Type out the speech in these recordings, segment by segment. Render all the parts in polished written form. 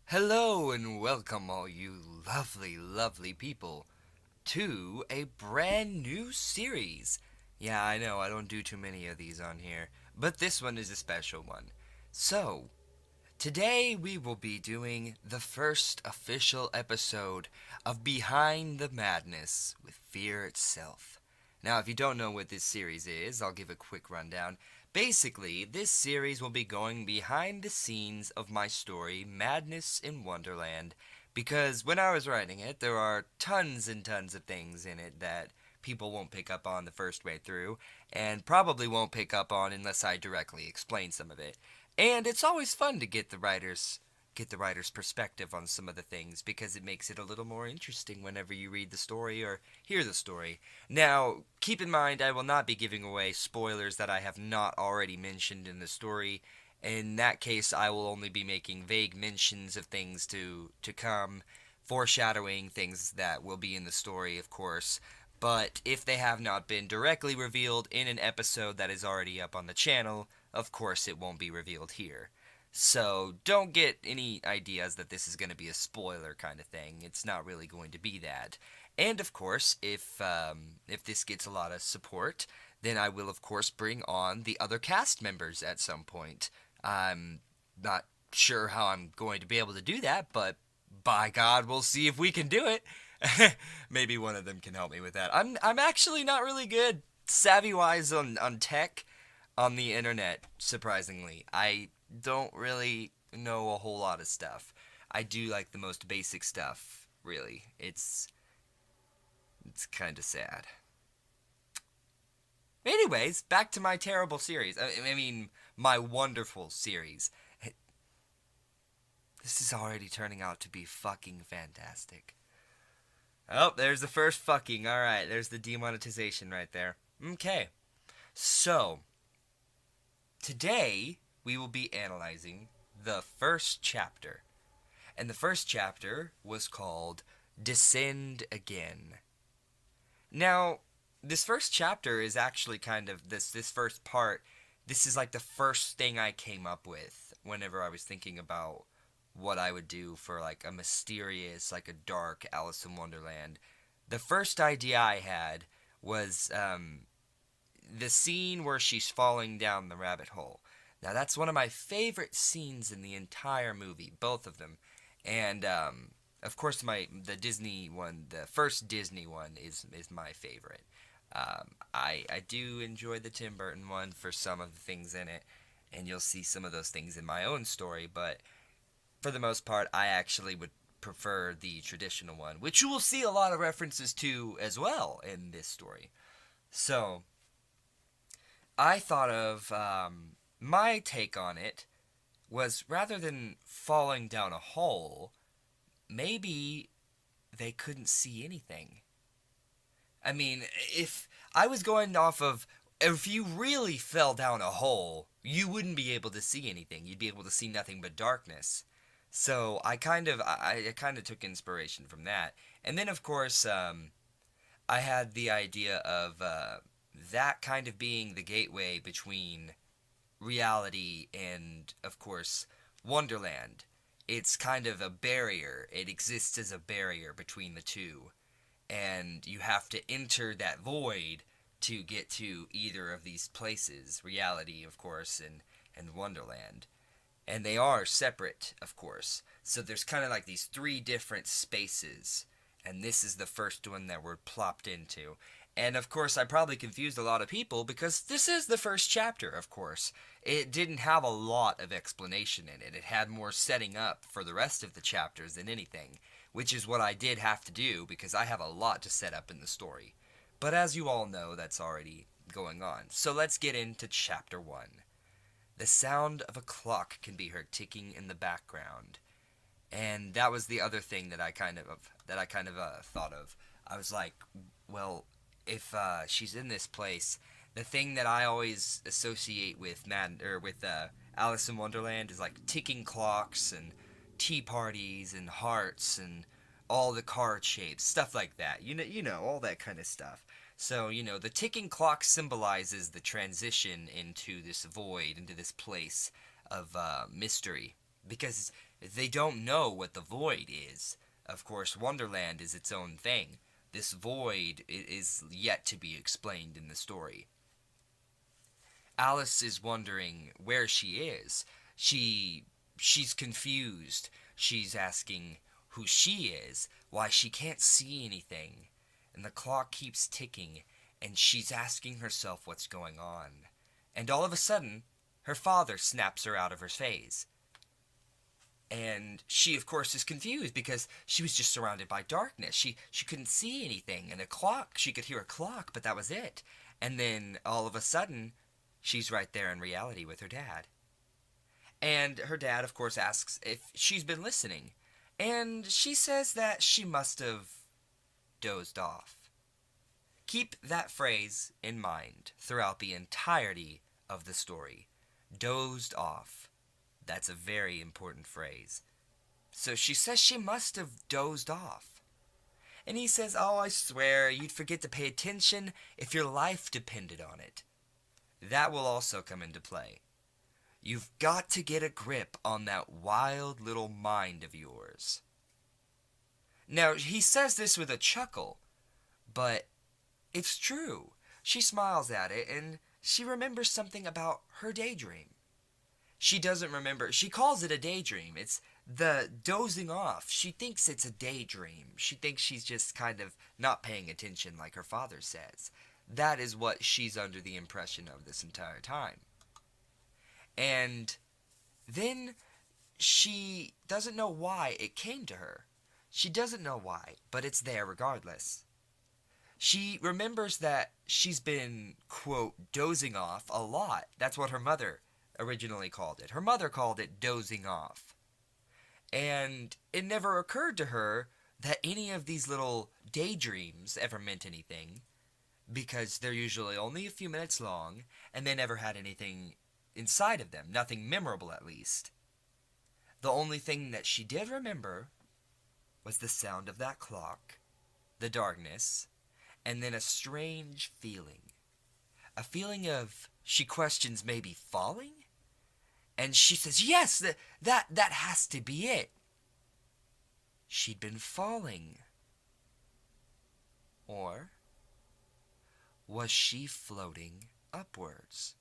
Hello and welcome all you lovely people to a brand new series. Yeah, I know, I don't do too many of these on here, but this one is a special one. So, today we will be doing the first official episode of Behind the Madness with Fear itself. Now, if you don't know what this series is, I'll give a quick rundown. Basically, this series will be going behind the scenes of my story, Madness in Wonderland, because when I was writing it, there are tons and tons of things in it that people won't pick up on the first way through, and probably won't pick up on unless I directly explain some of it. And it's always fun to get the writer's perspective on some of the things because it makes it a little more interesting whenever you read the story or hear the story. Now, keep in mind I will not be giving away spoilers that I have not already mentioned in the story. In that case, I will only be making vague mentions of things to come, foreshadowing things that will be in the story, of course. But if they have not been directly revealed in an episode that is already up on the channel, of course it won't be revealed here. So don't get any ideas that this is going to be a spoiler kind of thing. It's not really going to be that. And of course, if this gets a lot of support, then I will of course bring on the other cast members at some point. I'm not sure how I'm going to be able to do that, but by God, we'll see if we can do it. Maybe one of them can help me with that. I'm actually not really good savvy-wise on tech on the internet, surprisingly. I don't really know a whole lot of stuff. I do like the most basic stuff, really. It's kind of sad. Anyways, back to my terrible series. I mean, my wonderful series. This is already turning out to be fucking fantastic. Oh, there's the first fucking. Alright, there's the demonetization right there. Okay. So, today we will be analyzing the first chapter. And the first chapter was called Descend Again. Now, this first chapter is actually kind of this first part. This is like the first thing I came up with whenever I was thinking about what I would do for like a mysterious, like a dark Alice in Wonderland. The first idea I had was the scene where she's falling down the rabbit hole. Now that's one of my favorite scenes in the entire movie, both of them. And of course the Disney one, the first Disney one is my favorite. I do enjoy the Tim Burton one for some of the things in it, and you'll see some of those things in my own story, but for the most part, I actually would prefer the traditional one, which you will see a lot of references to as well in this story. So, I thought of, my take on it was rather than falling down a hole, maybe they couldn't see anything. I mean, if I was going off of, if you really fell down a hole, you wouldn't be able to see anything. You'd be able to see nothing but darkness. So I kind of took inspiration from that. And then, of course, I had the idea of that kind of being the gateway between reality and, of course, Wonderland. It's kind of a barrier. It exists as a barrier between the two. And you have to enter that void to get to either of these places. Reality, of course, and Wonderland. And they are separate, of course. So there's kind of like these three different spaces. And this is the first one that we're plopped into. And of course, I probably confused a lot of people because this is the first chapter, of course. It didn't have a lot of explanation in it. It had more setting up for the rest of the chapters than anything. Which is what I did have to do because I have a lot to set up in the story. But as you all know, that's already going on. So let's get into chapter 1. The sound of a clock can be heard ticking in the background. And that was the other thing that I kind of thought of. I was like, well, if she's in this place, the thing that I always associate with Alice in Wonderland is like ticking clocks and tea parties and hearts and all the card shapes, stuff like that. All that kind of stuff. So, the ticking clock symbolizes the transition into this void, into this place of mystery. Because they don't know what the void is. Of course, Wonderland is its own thing. This void is yet to be explained in the story. Alice is wondering where she is. She's confused. She's asking who she is, why she can't see anything. And the clock keeps ticking, and she's asking herself what's going on. And all of a sudden, her father snaps her out of her phase. And she, of course, is confused because she was just surrounded by darkness. She couldn't see anything. And a clock, she could hear a clock, but that was it. And then, all of a sudden, she's right there in reality with her dad. And her dad, of course, asks if she's been listening. And she says that she must have dozed off. Keep that phrase in mind throughout the entirety of the story. Dozed off. That's a very important phrase. So she says she must have dozed off. And he says, "Oh, I swear, you'd forget to pay attention if your life depended on it." That will also come into play. You've got to get a grip on that wild little mind of yours. Now, he says this with a chuckle, but it's true. She smiles at it, and she remembers something about her daydream. She doesn't remember. She calls it a daydream. It's the dozing off. She thinks it's a daydream. She thinks she's just kind of not paying attention like her father says. That is what she's under the impression of this entire time. And then she doesn't know why it came to her. She doesn't know why, but it's there regardless. She remembers that she's been, quote, dozing off a lot. That's what her mother originally called it. Her mother called it dozing off. And it never occurred to her that any of these little daydreams ever meant anything, because they're usually only a few minutes long, and they never had anything inside of them, nothing memorable at least. The only thing that she did remember was the sound of that clock, the darkness, and then a strange feeling. A feeling of, she questions, maybe falling? And she says, yes, that has to be it. She'd been falling. Or was she floating upwards?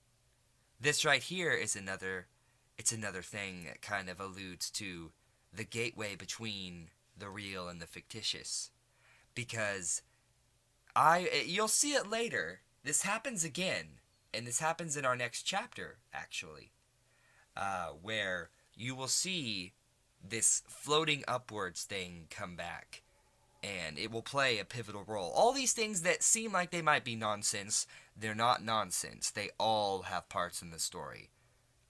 This right here is another thing that kind of alludes to the gateway between the real and the fictitious. Because you'll see it later. This happens again, and this happens in our next chapter, actually, where you will see this floating upwards thing come back, and it will play a pivotal role. All these things that seem like they might be nonsense, they're not nonsense. They all have parts in the story.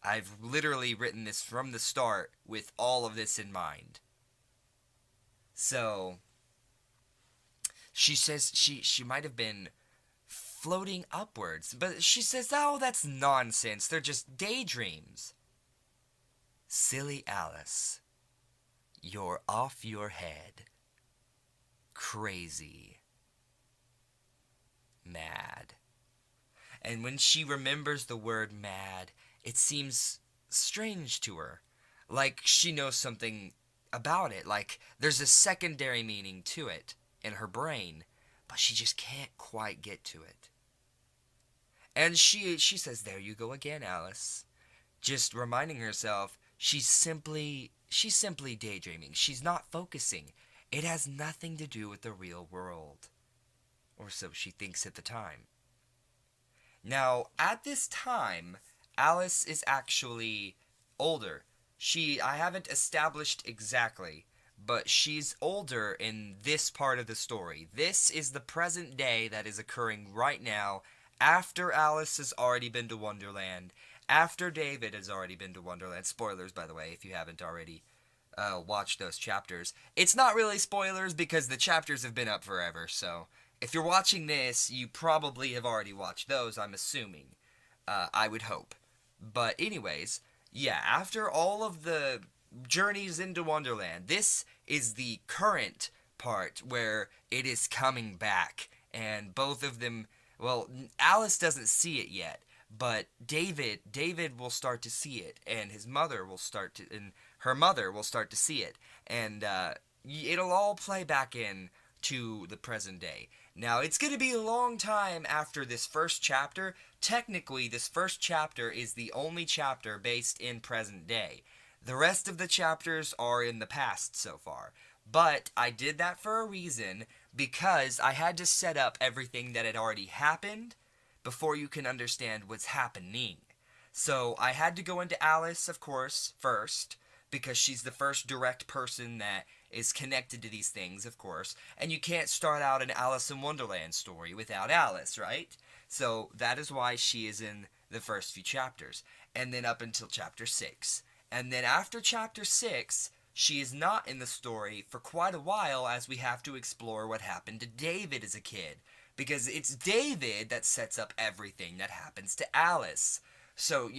I've literally written this from the start with all of this in mind. So she says she might have been floating upwards, but she says, oh, that's nonsense. They're just daydreams. Silly Alice, you're off your head. Crazy. Mad. And when she remembers the word mad, it seems strange to her. Like she knows something about it. Like there's a secondary meaning to it in her brain, but she just can't quite get to it. And she says, there you go again, Alice. Just reminding herself she's simply daydreaming. She's not focusing. It has nothing to do with the real world. Or so she thinks at the time. Now, at this time, Alice is actually older. I haven't established exactly, but she's older in this part of the story. This is the present day that is occurring right now, after Alice has already been to Wonderland, after David has already been to Wonderland. Spoilers, by the way, if you haven't already watched those chapters. It's not really spoilers because the chapters have been up forever, so if you're watching this, you probably have already watched those, I'm assuming. I would hope. But anyways, yeah, after all of the Journeys into Wonderland. This is the current part where it is coming back, and both of them, well, Alice doesn't see it yet, but David will start to see it, and his mother will start to, and her mother will start to see it, and it'll all play back in to the present day. Now, it's going to be a long time after this first chapter. Technically, this first chapter is the only chapter based in present day. The rest of the chapters are in the past so far. But I did that for a reason, because I had to set up everything that had already happened before you can understand what's happening. So I had to go into Alice, of course, first, because she's the first direct person that is connected to these things, of course, and you can't start out an Alice in Wonderland story without Alice, right? So that is why she is in the first few chapters, and then up until chapter 6. And then after chapter 6, she is not in the story for quite a while, as we have to explore what happened to David as a kid, because it's David that sets up everything that happens to Alice. So,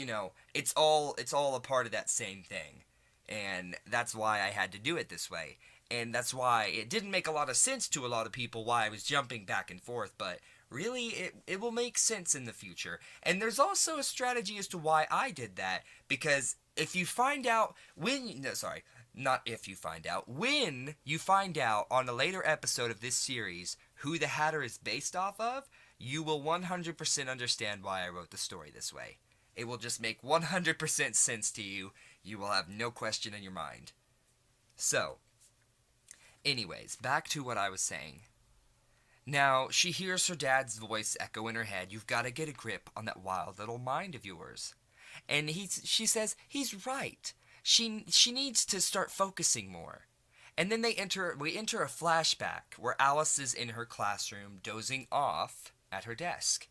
it's all a part of that same thing. And that's why I had to do it this way. And that's why it didn't make a lot of sense to a lot of people why I was jumping back and forth, but really it will make sense in the future. And there's also a strategy as to why I did that, because if you find out when you find out on a later episode of this series who the Hatter is based off of, you will 100% understand why I wrote the story this way. It will just make 100% sense to you. You will have no question in your mind. So, anyways, back to what I was saying. Now, she hears her dad's voice echo in her head, "You've got to get a grip on that wild little mind of yours." And she says, he's right. She needs to start focusing more. And then we enter a flashback where Alice is in her classroom dozing off at her desk.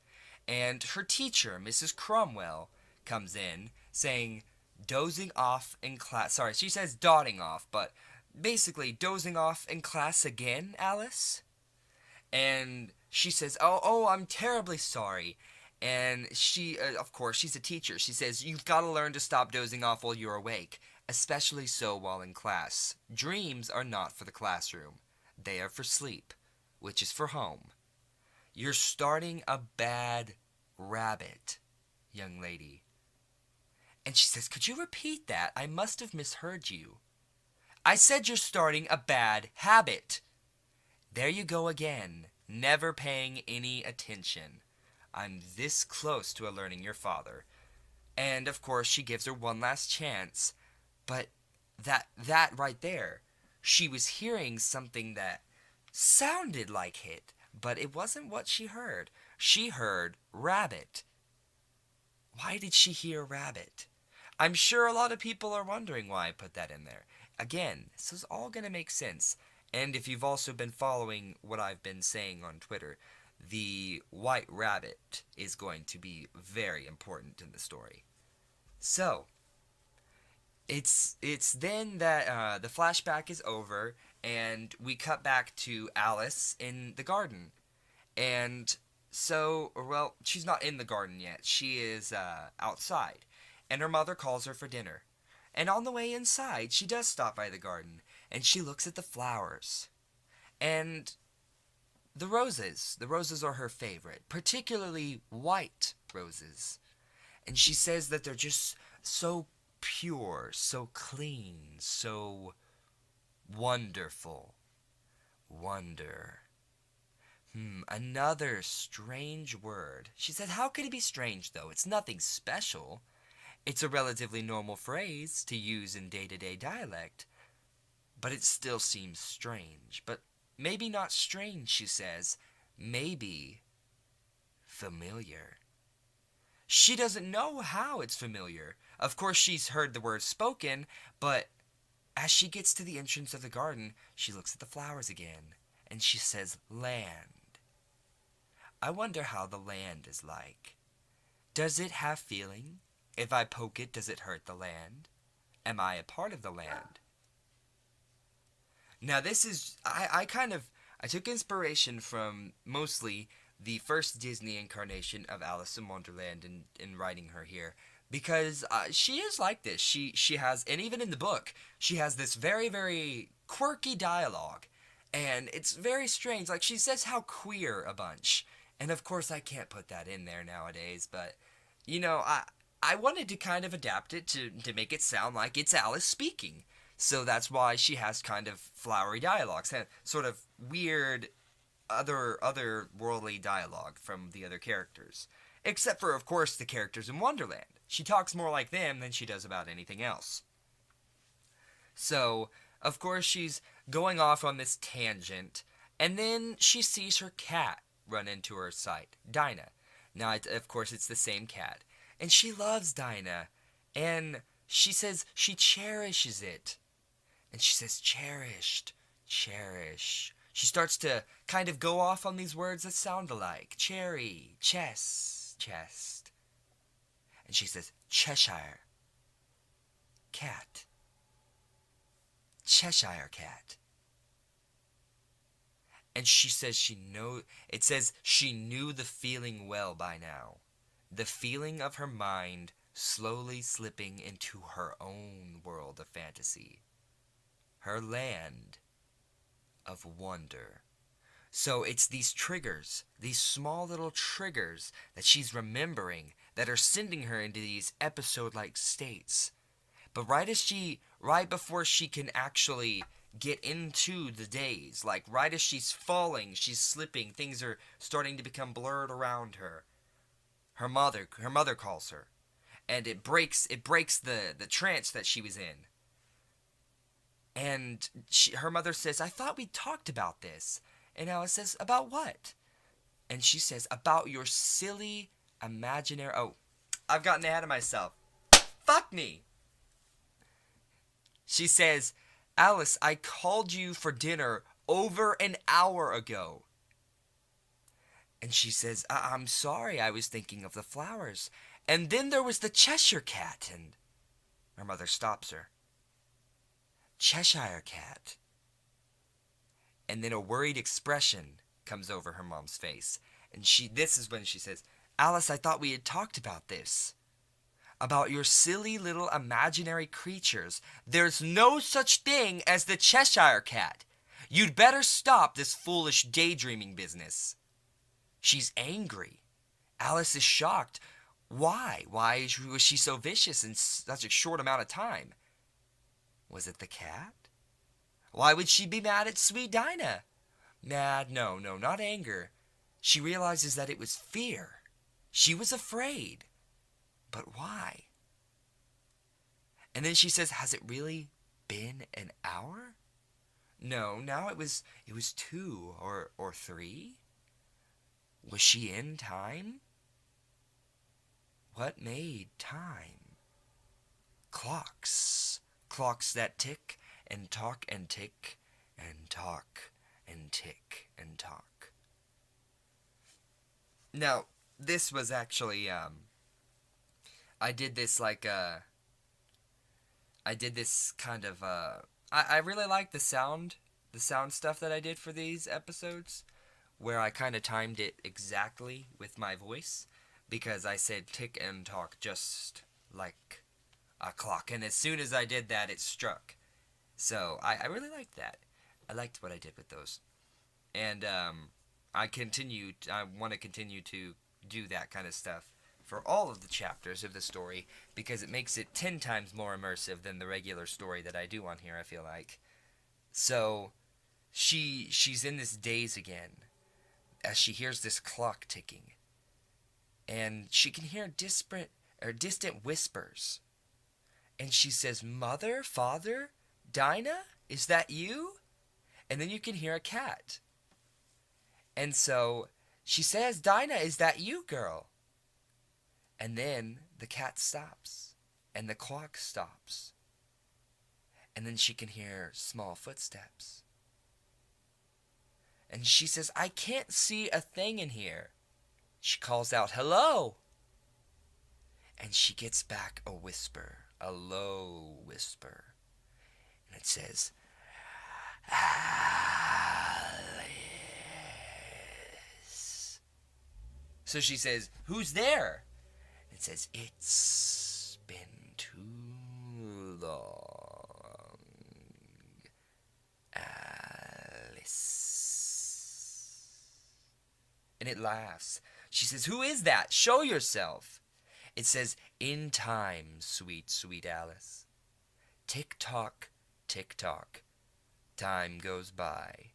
And her teacher, Mrs. Cromwell, comes in saying, dozing off in class. Sorry, she says dotting off, but basically dozing off in class again, Alice? And she says, oh, I'm terribly sorry. And she, of course, she's a teacher. She says, you've got to learn to stop dozing off while you're awake, especially so while in class. Dreams are not for the classroom. They are for sleep, which is for home. You're starting a bad habit, young lady. And she says, could you repeat that? I must have misheard you. I said you're starting a bad habit. There you go again, never paying any attention. I'm this close to alerting your father. And of course she gives her one last chance, but that right there, she was hearing something that sounded like it, but it wasn't what she heard. She heard rabbit. Why did she hear rabbit? I'm sure a lot of people are wondering why I put that in there. Again, this is all going to make sense. And if you've also been following what I've been saying on Twitter, the white rabbit is going to be very important in the story. So, it's then that the flashback is over, and we cut back to Alice in the garden. And so, well, she's not in the garden yet. She is outside. And her mother calls her for dinner. And on the way inside, she does stop by the garden, and she looks at the flowers. And the roses are her favorite, particularly white roses. And she says that they're just so pure, so clean, so wonderful. Wonder. Another strange word. She said, how could it be strange, though? It's nothing special. It's a relatively normal phrase to use in day-to-day dialect, but it still seems strange. But maybe not strange, she says. Maybe familiar. She doesn't know how it's familiar. Of course, she's heard the word spoken, but as she gets to the entrance of the garden, she looks at the flowers again, and she says, land. I wonder how the land is like. Does it have feeling? If I poke it, does it hurt the land? Am I a part of the land? Now this is, I took inspiration from mostly the first Disney incarnation of Alice in Wonderland in writing her here. because she is like this. She has, and even in the book, she has this very, very quirky dialogue, and it's very strange. Like, she says how queer a bunch, and of course I can't put that in there nowadays, but you know, I wanted to kind of adapt it to make it sound like it's Alice speaking. So that's why she has kind of flowery dialogues, and sort of weird otherworldly dialogue from the other characters. Except for, of course, the characters in Wonderland. She talks more like them than she does about anything else. So, of course, she's going off on this tangent, and then she sees her cat run into her sight, Dinah. Now, of course, it's the same cat. And she loves Dinah. And she says she cherishes it. And she says, cherished, cherish. She starts to kind of go off on these words that sound alike. Cherry, chest. And she says, Cheshire cat. Cheshire cat. And she says it says she knew the feeling well by now. The feeling of her mind slowly slipping into her own world of fantasy. Her land of wonder. So it's these triggers, these small little triggers that she's remembering that are sending her into these episode-like states. But right before she can actually get into the days, like right as she's falling, she's slipping, things are starting to become blurred around her. Her mother calls her, and it breaks the trance that she was in. And her mother says, I thought we talked about this. And Alice says, about what? And she says, about your silly imaginary... Oh, I've gotten ahead of myself. Fuck me! She says, Alice, I called you for dinner over an hour ago. And she says, I'm sorry, I was thinking of the flowers. And then there was the Cheshire cat, and her mother stops her. Cheshire cat. And then a worried expression comes over her mom's face. And this is when she says, Alice, I thought we had talked about this. About your silly little imaginary creatures. There's no such thing as the Cheshire cat. You'd better stop this foolish daydreaming business. She's angry. Alice is shocked. Why? Why was she so vicious in such a short amount of time? Was it the cat? Why would she be mad at sweet Dinah? Mad? No, not anger. She realizes that it was fear. She was afraid. But why? And then she says, has it really been an hour? No, now it was 2 or 3. Was she in time? What made time? Clocks. Clocks that tick and talk and tick and talk and tick and talk. Now, this was actually, I did this kind of, I really like the sound stuff that I did for these episodes, where I kind of timed it exactly with my voice, because I said tick and talk just like a clock, and as soon as I did that, it struck. So I really liked that. I liked what I did with those, and I want to continue to do that kind of stuff for all of the chapters of the story, because it makes it 10 times more immersive than the regular story that I do on here, I feel like. So she's in this daze again as she hears this clock ticking, and she can hear distant whispers. And she says, Mother, Father, Dinah, is that you? And then you can hear a cat. And so she says, Dinah, is that you, girl? And then the cat stops, and the clock stops. And then she can hear small footsteps. And she says, I can't see a thing in here. She calls out, hello. And she gets back a whisper, a low whisper. And it says, Alice. So she says, who's there? It says, it's been too long, Alice. And it laughs. She says, "Who is that? Show yourself." It says, "In time, sweet, sweet Alice. Tick-tock, tick-tock. Time goes by.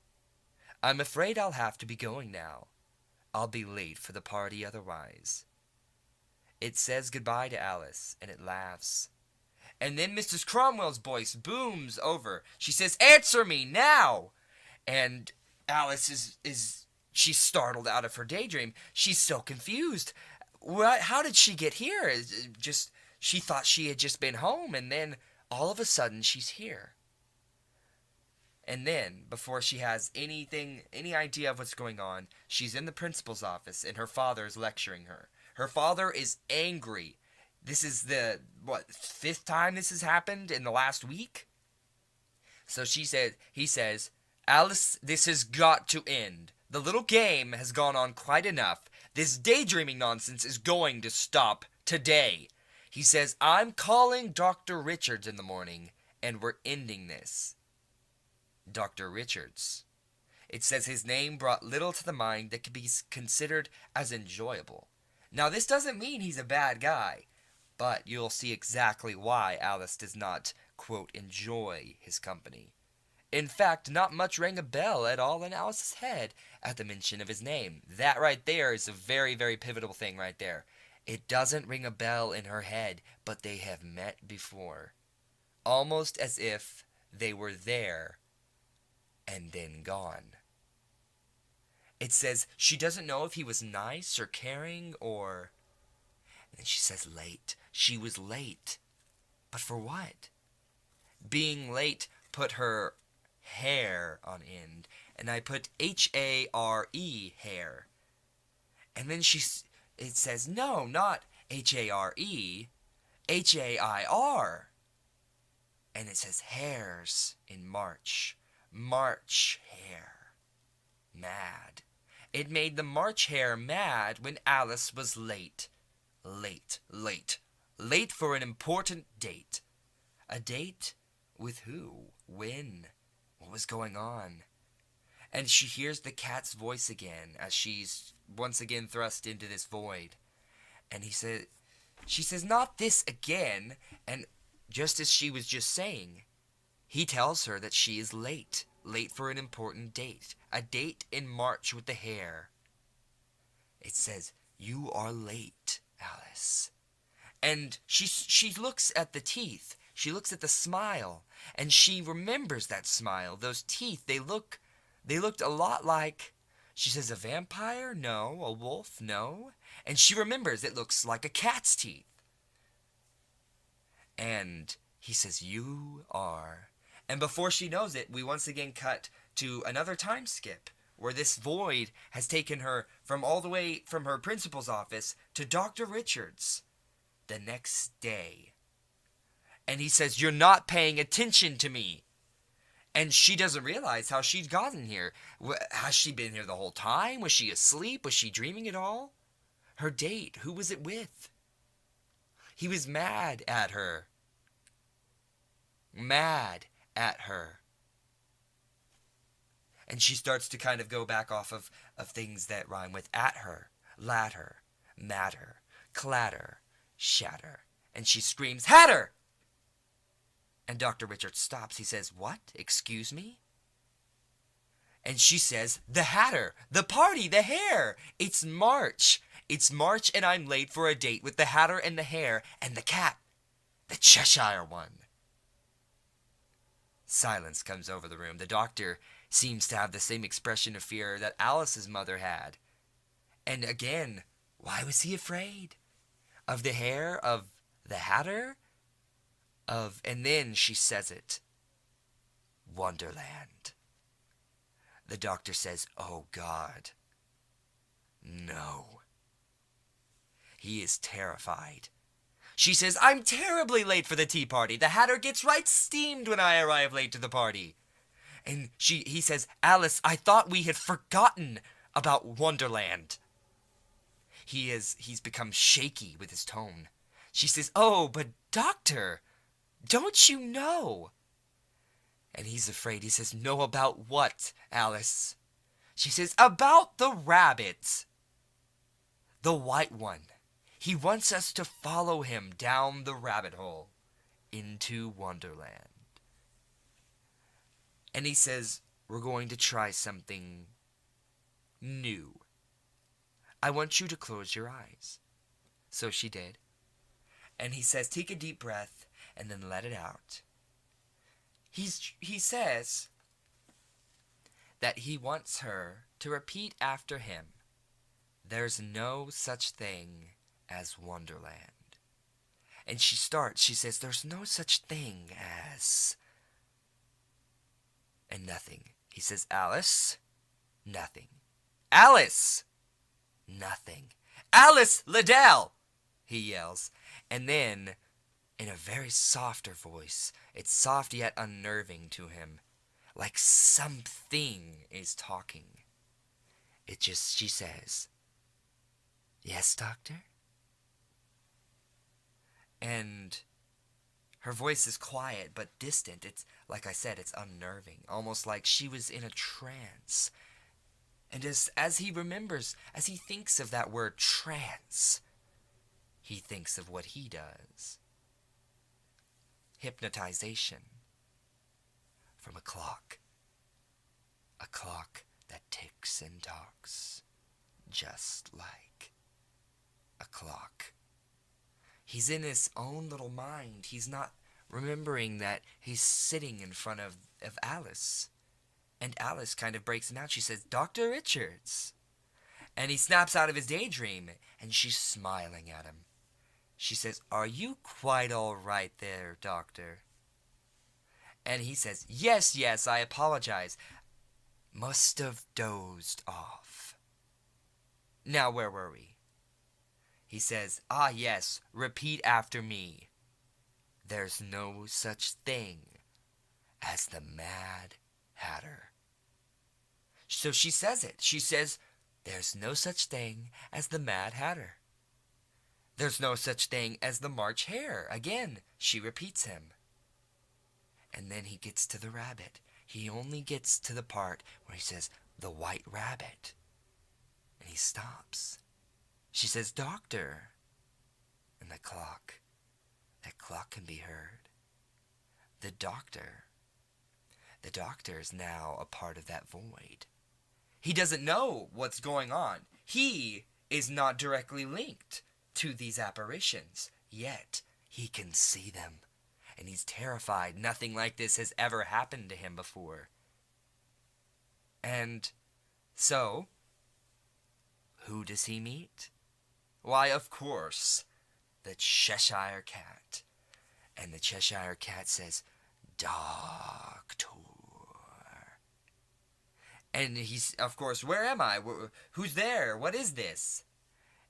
I'm afraid I'll have to be going now. I'll be late for the party otherwise." It says goodbye to Alice, and it laughs. And then Mrs. Cromwell's voice booms over. She says, "Answer me now!" And Alice she's startled out of her daydream. She's so confused. How did she get here? She thought she had just been home, and then all of a sudden she's here. And then, before she has any idea of what's going on, she's in the principal's office, and her father is lecturing her. Her father is angry. This is the, 5th time this has happened in the last week? So he says, "Alice, this has got to end. The little game has gone on quite enough. This daydreaming nonsense is going to stop today." He says, "I'm calling Dr. Richards in the morning, and we're ending this." Dr. Richards. It says his name brought little to the mind that could be considered as enjoyable. Now, this doesn't mean he's a bad guy, but you'll see exactly why Alice does not, quote, enjoy his company. In fact, not much rang a bell at all in Alice's head at the mention of his name. That right there is a very, very pivotal thing right there. It doesn't ring a bell in her head, but they have met before. Almost as if they were there and then gone. It says she doesn't know if he was nice or caring or... And then she says late. She was late. But for what? Being late put her hair on end. And I put H-A-R-E, hair. And then it says, no, not H-A-R-E, H-A-I-R. And it says hairs in March. March hare. Mad. It made the March hare mad when Alice was late. Late, late. Late for an important date. A date with who? When? What was going on? And she hears the cat's voice again as she's once again thrust into this void. And she says, "Not this again." And just as she was just saying, he tells her that she is late. Late for an important date. A date in March with the hare. It says, "You are late, Alice." And she looks at the teeth. She looks at the smile. And she remembers that smile. Those teeth, they looked a lot like, she says, a vampire? No. A wolf? No. And she remembers it looks like a cat's teeth. And he says, "You are." And before she knows it, we once again cut to another time skip where this void has taken her from all the way from her principal's office to Dr. Richards the next day. And he says, "You're not paying attention to me." And she doesn't realize how she's gotten here. Has she been here the whole time? Was she asleep? Was she dreaming at all? Her date, who was it with? He was mad at her. Mad at her. And she starts to kind of go back off of things that rhyme with at her, ladder, matter, clatter, shatter. And she screams, "Hatter!" And Dr. Richards stops. He says, "What? Excuse me?" And she says, "The Hatter, the party, the hare. It's March. It's March and I'm late for a date with the Hatter and the hare and the cat, the Cheshire one." Silence comes over the room. The doctor seems to have the same expression of fear that Alice's mother had. And again, why was he afraid? Of the hare? Of the Hatter? And then she says it. Wonderland. The doctor says, "Oh God, no." He is terrified. She says, "I'm terribly late for the tea party. The Hatter gets right steamed when I arrive late to the party." And he says, "Alice, I thought we had forgotten about Wonderland." He's become shaky with his tone. She says, "Oh, but "Doctor, don't you know?" And he's afraid. He says, "Know about what, Alice?" She says, "About the rabbit. The white one. He wants us to follow him down the rabbit hole into Wonderland." And he says, "We're going to try something new. I want you to close your eyes." So she did. And he says, "Take a deep breath and then let it out." He says that he wants her to repeat after him, "There's no such thing as Wonderland." And she says, "There's no such thing as..." And nothing. He says, "Alice," nothing. "Alice," nothing. "Alice Liddell," he yells. And then, in a very softer voice, it's soft yet unnerving to him, like something is talking. She says, "Yes, doctor?" And her voice is quiet but distant. It's, like I said, it's unnerving, almost like she was in a trance. And as he remembers, as he thinks of that word trance, he thinks of what he does. Hypnotization from a clock that ticks and talks, just like a clock. He's in his own little mind. He's not remembering that he's sitting in front of Alice. And Alice kind of breaks him out. She says, "Dr. Richards." And he snaps out of his daydream, and she's smiling at him. She says, "Are you quite all right there, doctor?" And he says, Yes, I apologize. Must have dozed off." Now, where were we? He says, "Ah, yes, repeat after me. There's no such thing as the Mad Hatter." So she says it. She says, "There's no such thing as the Mad Hatter. There's no such thing as the March Hare." Again, she repeats him. And then he gets to the rabbit. He only gets to the part where he says, "the white rabbit." And he stops. She says, "Doctor." And that clock can be heard. The doctor is now a part of that void. He doesn't know what's going on. He is not directly linked to these apparitions, yet he can see them. And he's terrified. Nothing like this has ever happened to him before. And so, who does he meet? Why, of course, the Cheshire Cat. And the Cheshire Cat says, "Doctor." And he's, of course, "Where am I? Who's there? What is this?"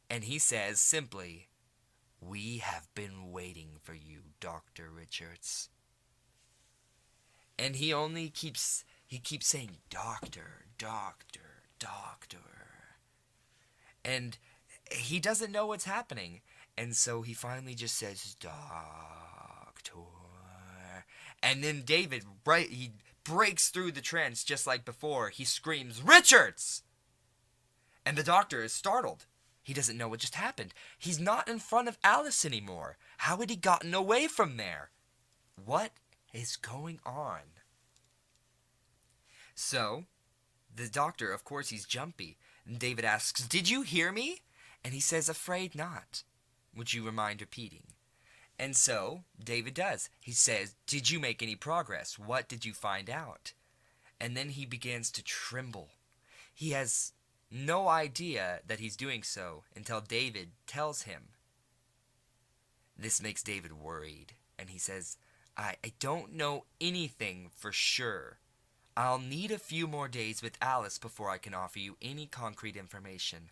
And he says simply, "We have been waiting for you, Dr. Richards." And he keeps saying, "Doctor, doctor, doctor." And he doesn't know what's happening. And so he finally just says, "Doctor." And then David, he breaks through the trance just like before. He screams, "Richards!" And the doctor is startled. He doesn't know what just happened. He's not in front of Alice anymore. How had he gotten away from there? What is going on? So, the doctor, of course, he's jumpy. And David asks, "Did you hear me?" And he says, "Afraid not," which you mind repeating. And so, David does. He says, "Did you make any progress? What did you find out?" And then he begins to tremble. He has no idea that he's doing so until David tells him. This makes David worried. And he says, I don't know anything for sure. I'll need a few more days with Alice before I can offer you any concrete information.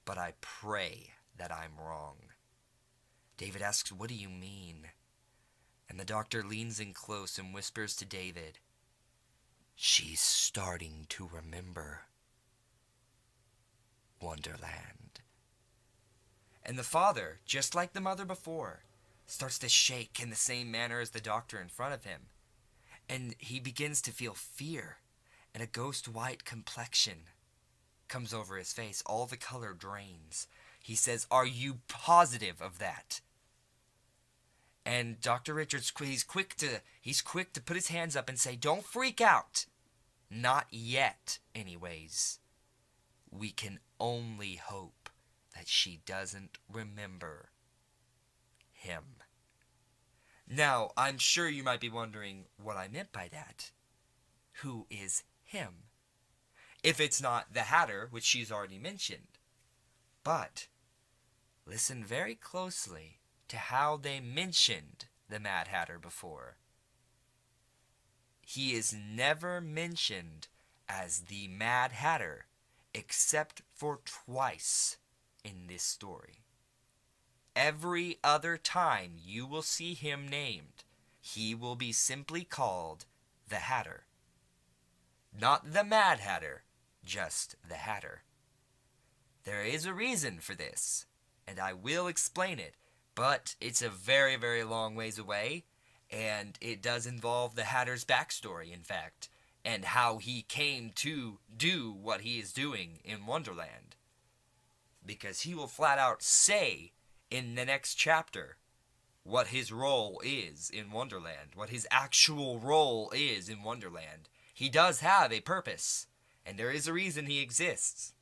But I pray that I'm wrong." David asks, "What do you mean?" And the doctor leans in close and whispers to David, "She's starting to remember Wonderland." And the father, just like the mother before, starts to shake in the same manner as the doctor in front of him. And he begins to feel fear, and a ghost white complexion comes over his face. All the color drains. He says, "Are you positive of that?" And Dr. Richards, he's quick to put his hands up and say, "Don't freak out. Not yet, anyways. We can only hope that she doesn't remember him." Now, I'm sure you might be wondering what I meant by that. Who is him? If it's not the Hatter, which she's already mentioned. But listen very closely to how they mentioned the Mad Hatter before. He is never mentioned as the Mad Hatter except for twice in this story. Every other time you will see him named, he will be simply called the Hatter. Not the Mad Hatter, just the Hatter. There is a reason for this, and I will explain it, but it's a very, very long ways away, and it does involve the Hatter's backstory, in fact, and how he came to do what he is doing in Wonderland. Because he will flat out say in the next chapter what his role is in Wonderland, what his actual role is in Wonderland. He does have a purpose, and there is a reason he exists.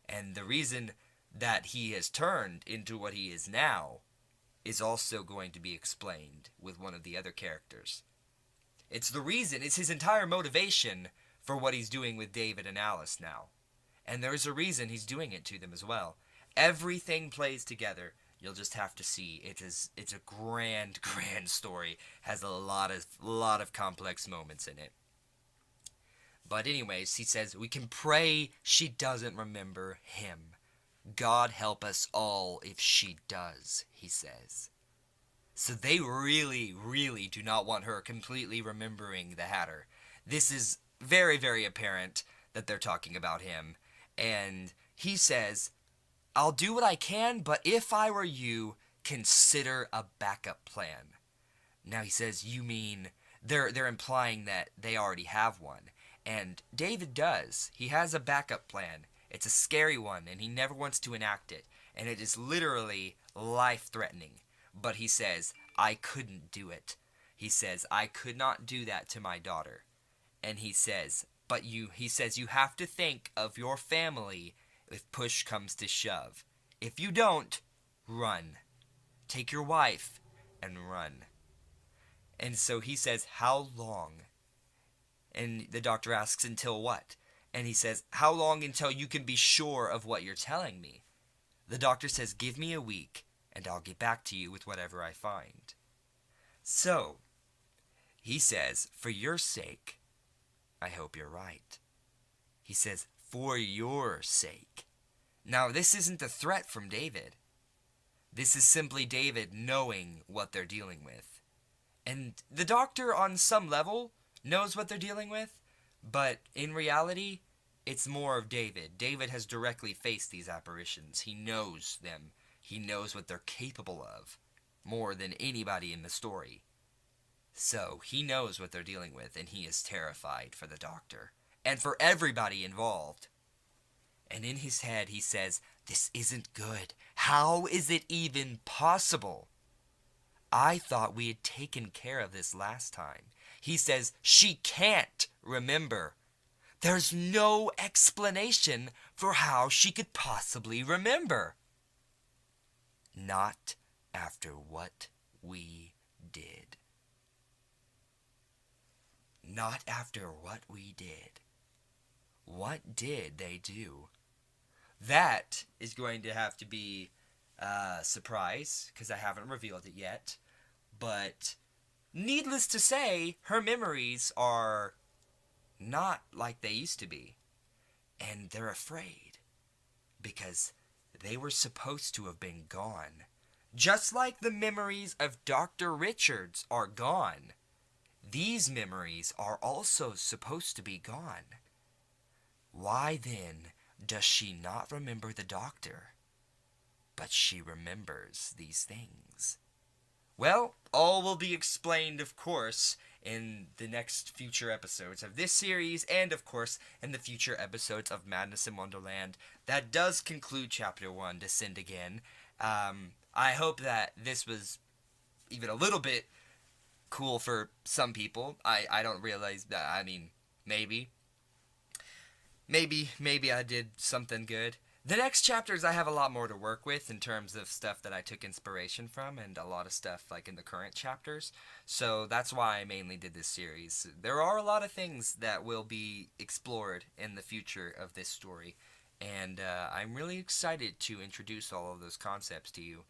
And the reason that he has turned into what he is now is also going to be explained with one of the other characters. It's his entire motivation for what he's doing with David and Alice now. And there's a reason he's doing it to them as well. Everything plays together. You'll just have to see. It's a grand, grand story. Has a lot of complex moments in it. But anyways, he says, we can pray she doesn't remember him. God help us all if she does, he says. So they really, really do not want her completely remembering the Hatter. This is very, very apparent that they're talking about him. And he says, I'll do what I can, but if I were you, consider a backup plan. Now he says, you mean, they're implying that they already have one. And David does. He has a backup plan. It's a scary one, and he never wants to enact it. And it is literally life-threatening. But he says, I couldn't do it. He says, I could not do that to my daughter. And he says, he says, you have to think of your family if push comes to shove. If you don't, run. Take your wife and run. And so he says, how long? And the doctor asks, until what? And he says, how long until you can be sure of what you're telling me? The doctor says, give me a week, and I'll get back to you with whatever I find. So, he says, for your sake, I hope you're right. He says, for your sake. Now, this isn't a threat from David. This is simply David knowing what they're dealing with. And the doctor, on some level, knows what they're dealing with, but in reality, it's more of David. David has directly faced these apparitions. He knows them. He knows what they're capable of, more than anybody in the story. So, he knows what they're dealing with, and he is terrified for the doctor, and for everybody involved. And in his head, he says, this isn't good. How is it even possible? I thought we had taken care of this last time. He says, she can't remember. There's no explanation for how she could possibly remember. Not after what we did. Not after what we did. What did they do? That is going to have to be a surprise, because I haven't revealed it yet. But needless to say, her memories are not like they used to be. And they're afraid, because they were supposed to have been gone. Just like the memories of Dr. Richards are gone, these memories are also supposed to be gone. Why then does she not remember the doctor, but she remembers these things? Well, all will be explained, of course, in the next future episodes of this series, and of course, in the future episodes of Madness in Wonderland. That does conclude Chapter 1, Descend Again. I hope that this was even a little bit cool for some people. I don't realize that. I mean, maybe I did something good. The next chapters I have a lot more to work with in terms of stuff that I took inspiration from, and a lot of stuff like in the current chapters. So that's why I mainly did this series. There are a lot of things that will be explored in the future of this story, and I'm really excited to introduce all of those concepts to you.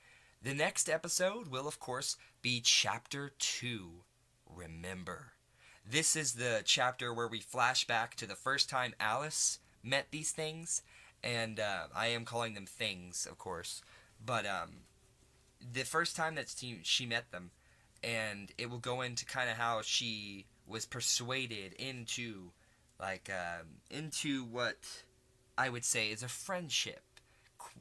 The next episode will, of course, be Chapter 2, Remember. This is the chapter where we flash back to the first time Alice met these things, and I am calling them things, of course, but the first time that she met them, and it will go into kind of how she was persuaded into, like, into what I would say is a friendship.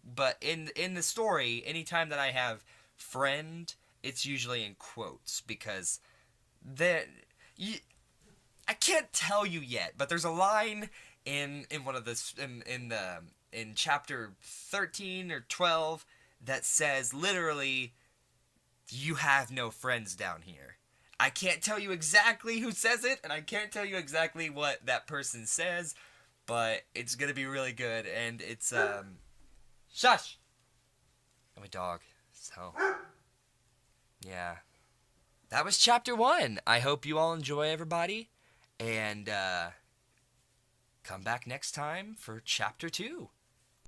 But in the story, anytime that I have friend, it's usually in quotes, because the I can't tell you yet, but there's a line in one of the in chapter 13 or 12 that says literally, "You have no friends down here." I can't tell you exactly who says it, and I can't tell you exactly what that person says, but it's gonna be really good, and it's shush. I'm a dog, so yeah. That was chapter 1. I hope you all enjoy, everybody, and come back next time for chapter 2.